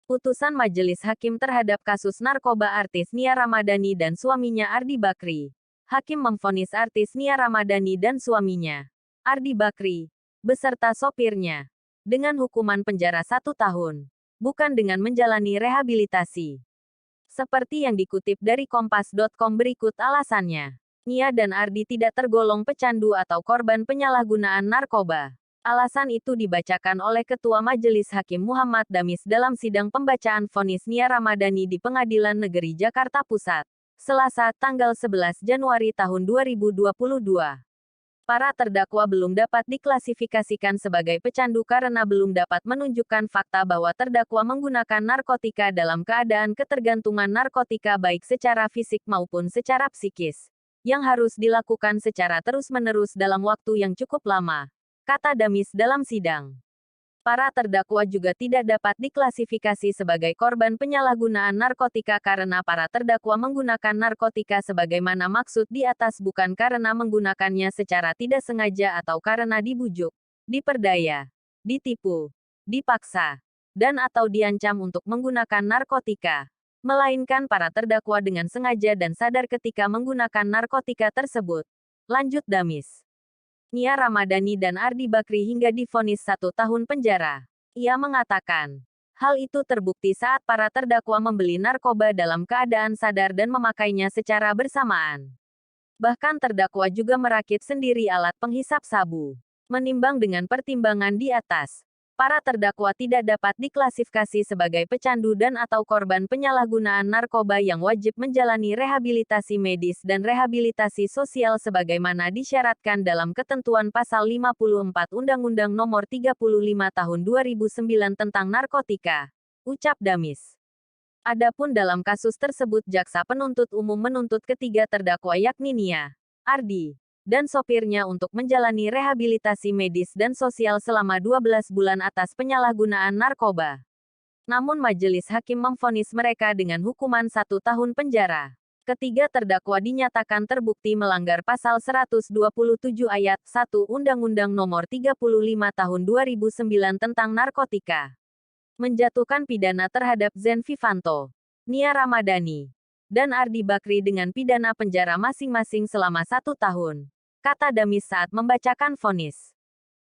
Putusan Majelis Hakim terhadap kasus narkoba artis Nia Ramadhani dan suaminya Ardi Bakri. Hakim memvonis artis Nia Ramadhani dan suaminya, Ardi Bakri, beserta sopirnya, dengan hukuman penjara 1 tahun, bukan dengan menjalani rehabilitasi. Seperti yang dikutip dari Kompas.com berikut alasannya. Nia dan Ardi tidak tergolong pecandu atau korban penyalahgunaan narkoba. Alasan itu dibacakan oleh Ketua Majelis Hakim Muhammad Damis dalam sidang pembacaan vonis Nia Ramadhani di Pengadilan Negeri Jakarta Pusat, Selasa, tanggal 11 Januari tahun 2022. Para terdakwa belum dapat diklasifikasikan sebagai pecandu karena belum dapat menunjukkan fakta bahwa terdakwa menggunakan narkotika dalam keadaan ketergantungan narkotika baik secara fisik maupun secara psikis, yang harus dilakukan secara terus-menerus dalam waktu yang cukup lama, kata Damis dalam sidang. Para terdakwa juga tidak dapat diklasifikasi sebagai korban penyalahgunaan narkotika karena para terdakwa menggunakan narkotika sebagaimana maksud di atas bukan karena menggunakannya secara tidak sengaja atau karena dibujuk, diperdaya, ditipu, dipaksa, dan atau diancam untuk menggunakan narkotika, melainkan para terdakwa dengan sengaja dan sadar ketika menggunakan narkotika tersebut. Lanjut Damis. Nia Ramadhani dan Ardi Bakri hingga divonis 1 tahun penjara. Ia mengatakan, hal itu terbukti saat para terdakwa membeli narkoba dalam keadaan sadar dan memakainya secara bersamaan. Bahkan terdakwa juga merakit sendiri alat penghisap sabu. Menimbang dengan pertimbangan di atas, para terdakwa tidak dapat diklasifikasi sebagai pecandu dan atau korban penyalahgunaan narkoba yang wajib menjalani rehabilitasi medis dan rehabilitasi sosial sebagaimana disyaratkan dalam ketentuan Pasal 54 Undang-Undang Nomor 35 Tahun 2009 tentang narkotika, ucap Damis. Adapun dalam kasus tersebut jaksa penuntut umum menuntut ketiga terdakwa yakni Nia, Ardi, dan sopirnya untuk menjalani rehabilitasi medis dan sosial selama 12 bulan atas penyalahgunaan narkoba. Namun majelis hakim memvonis mereka dengan hukuman 1 tahun penjara. Ketiga terdakwa dinyatakan terbukti melanggar pasal 127 ayat 1 Undang-Undang Nomor 35 Tahun 2009 tentang narkotika. Menjatuhkan pidana terhadap Zen Vivanto, Nia Ramadhani, dan Ardi Bakri dengan pidana penjara masing-masing selama 1 tahun, kata Damis saat membacakan vonis.